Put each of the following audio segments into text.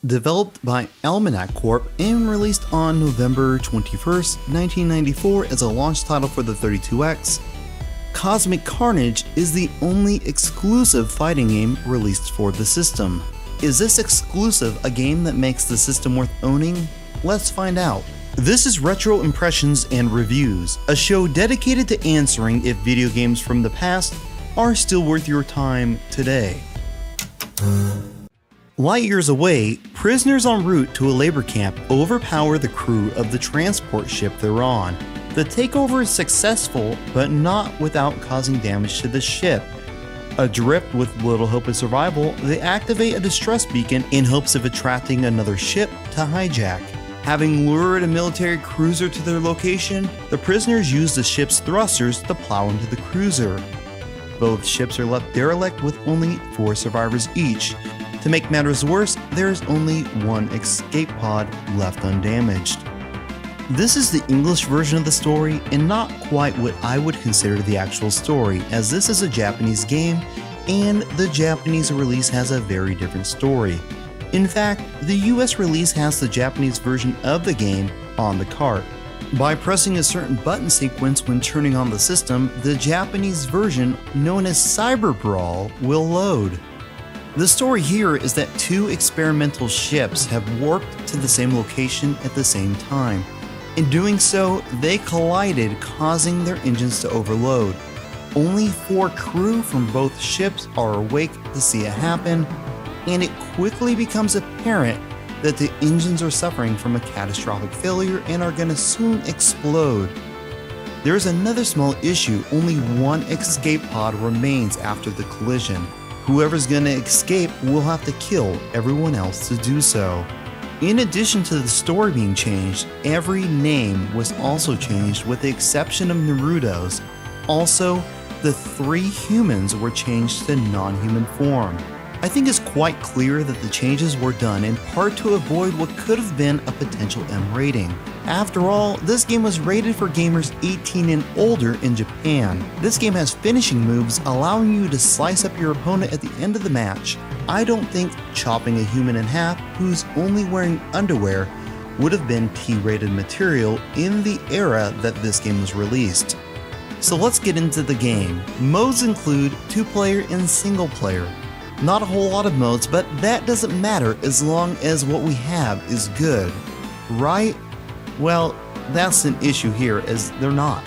Developed by Almanac Corp and released on November 21st, 1994 as a launch title for the 32X, Cosmic Carnage is the only exclusive fighting game released for the system. Is this exclusive a game that makes the system worth owning? Let's find out. This is Retro Impressions and Reviews, a show dedicated to answering if video games from the past are still worth your time today. Light years away, prisoners en route to a labor camp overpower the crew of the transport ship they're on. The takeover is successful, but not without causing damage to the ship. Adrift with little hope of survival, they activate a distress beacon in hopes of attracting another ship to hijack. Having lured a military cruiser to their location, the prisoners use the ship's thrusters to plow into the cruiser. Both ships are left derelict with only 4 survivors each. To make matters worse, there is only one escape pod left undamaged. This is the English version of the story and not quite what I would consider the actual story, as this is a Japanese game and the Japanese release has a very different story. In fact, the US release has the Japanese version of the game on the cart. By pressing a certain button sequence when turning on the system, the Japanese version, known as Cyber Brawl, will load. The story here is that 2 experimental ships have warped to the same location at the same time. In doing so, they collided, causing their engines to overload. Only 4 crew from both ships are awake to see it happen, and it quickly becomes apparent that the engines are suffering from a catastrophic failure and are going to soon explode. There is another small issue: only one escape pod remains after the collision. Whoever's gonna escape will have to kill everyone else to do so. In addition to the story being changed, every name was also changed with the exception of Naruto's. Also, the 3 humans were changed to non-human form. I think it's quite clear that the changes were done in part to avoid what could have been a potential M rating. After all, this game was rated for gamers 18 and older in Japan. This game has finishing moves allowing you to slice up your opponent at the end of the match. I don't think chopping a human in half who's only wearing underwear would have been T-rated material in the era that this game was released. So let's get into the game. Modes include 2-player and single-player. Not a whole lot of modes, but that doesn't matter as long as what we have is good, right? Well, that's an issue here, as they're not.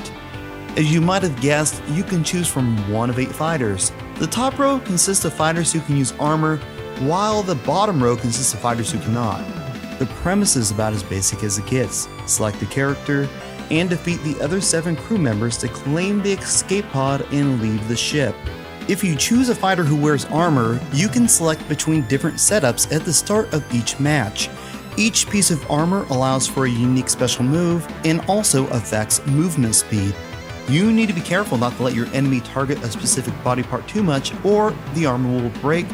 As you might have guessed, you can choose from one of 8 fighters. The top row consists of fighters who can use armor, while the bottom row consists of fighters who cannot. The premise is about as basic as it gets. Select a character, and defeat the other 7 crew members to claim the escape pod and leave the ship. If you choose a fighter who wears armor, you can select between different setups at the start of each match. Each piece of armor allows for a unique special move and also affects movement speed. You need to be careful not to let your enemy target a specific body part too much, or the armor will break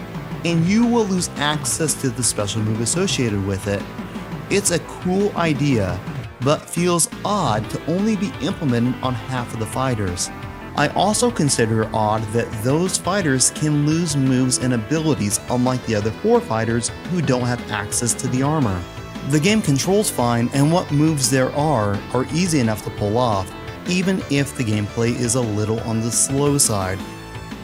and you will lose access to the special move associated with it. It's a cool idea, but feels odd to only be implemented on half of the fighters. I also consider it odd that those fighters can lose moves and abilities unlike the other 4 fighters who don't have access to the armor. The game controls fine, and what moves there are easy enough to pull off, even if the gameplay is a little on the slow side.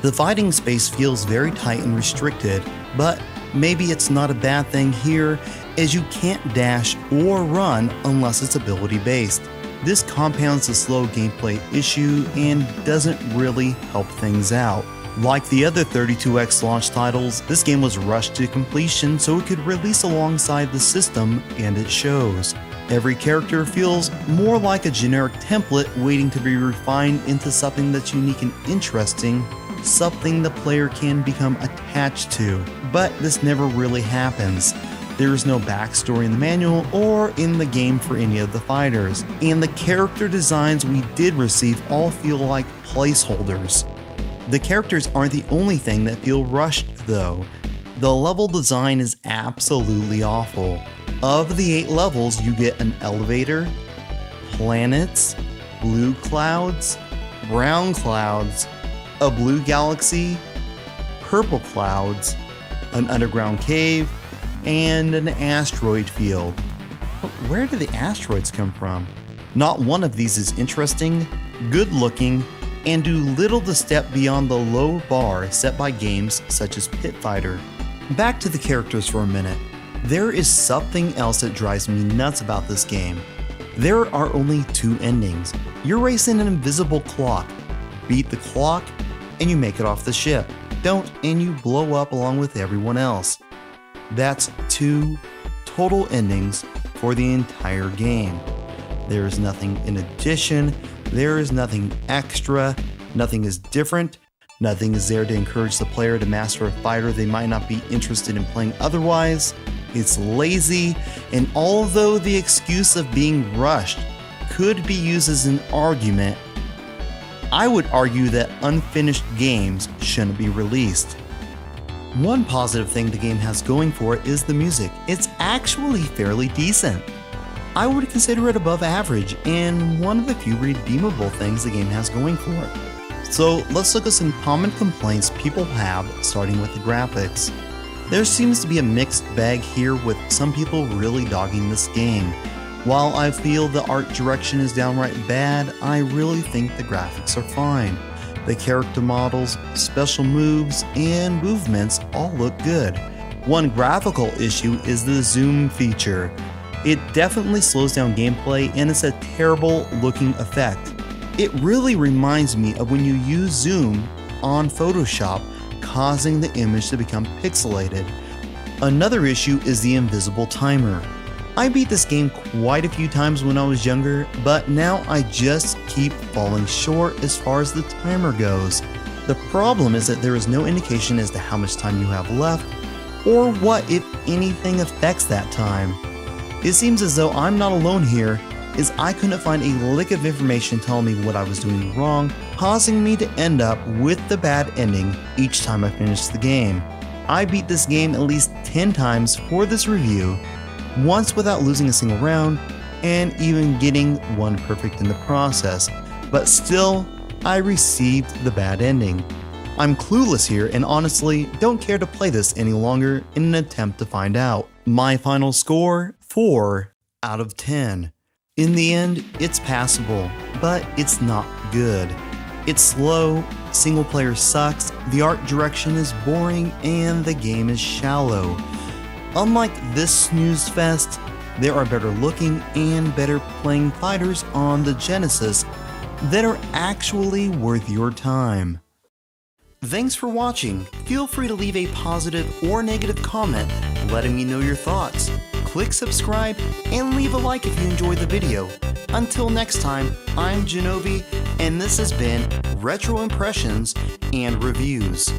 The fighting space feels very tight and restricted, but maybe it's not a bad thing here, as you can't dash or run unless it's ability based. This compounds the slow gameplay issue and doesn't really help things out. Like the other 32X launch titles, this game was rushed to completion so it could release alongside the system, and it shows. Every character feels more like a generic template waiting to be refined into something that's unique and interesting, something the player can become attached to. But this never really happens. There is no backstory in the manual or in the game for any of the fighters, and the character designs we did receive all feel like placeholders. The characters aren't the only thing that feel rushed though. The level design is absolutely awful. Of the 8 levels, you get an elevator, planets, blue clouds, brown clouds, a blue galaxy, purple clouds, an underground cave, and an asteroid field. But where do the asteroids come from? Not one of these is interesting, good looking, and do little to step beyond the low bar set by games such as Pit Fighter. Back to the characters for a minute. There is something else that drives me nuts about this game. There are only 2 endings. You're racing an invisible clock. Beat the clock, and you make it off the ship. Don't, and you blow up along with everyone else. That's 2 total endings for the entire game. There is nothing in addition, there is nothing extra, nothing is different, nothing is there to encourage the player to master a fighter they might not be interested in playing otherwise. It's lazy, and although the excuse of being rushed could be used as an argument, I would argue that unfinished games shouldn't be released. One positive thing the game has going for it is the music. It's actually fairly decent. I would consider it above average and one of the few redeemable things the game has going for it. So let's look at some common complaints people have, starting with the graphics. There seems to be a mixed bag here, with some people really dogging this game. While I feel the art direction is downright bad, I really think the graphics are fine. The character models, special moves, and movements all look good. One graphical issue is the zoom feature. It definitely slows down gameplay, and it's a terrible looking effect. It really reminds me of when you use zoom on Photoshop, causing the image to become pixelated. Another issue is the invisible timer. I beat this game quite a few times when I was younger, but now I just keep falling short as far as the timer goes. The problem is that there is no indication as to how much time you have left, or what, if anything, affects that time. It seems as though I'm not alone here, as I couldn't find a lick of information telling me what I was doing wrong, causing me to end up with the bad ending each time I finished the game. I beat this game at least 10 times for this review, once without losing a single round, and even getting one perfect in the process, but still, I received the bad ending. I'm clueless here and honestly don't care to play this any longer in an attempt to find out. My final score, 4 out of 10. In the end, it's passable, but it's not good. It's slow, single player sucks, the art direction is boring, and the game is shallow. Unlike this snooze fest, there are better looking and better playing fighters on the Genesis that are actually worth your time. Thanks for watching. Feel free to leave a positive or negative comment letting me know your thoughts. Click subscribe and leave a like if you enjoyed the video. Until next time, I'm Jenovi, and this has been Retro Impressions and Reviews.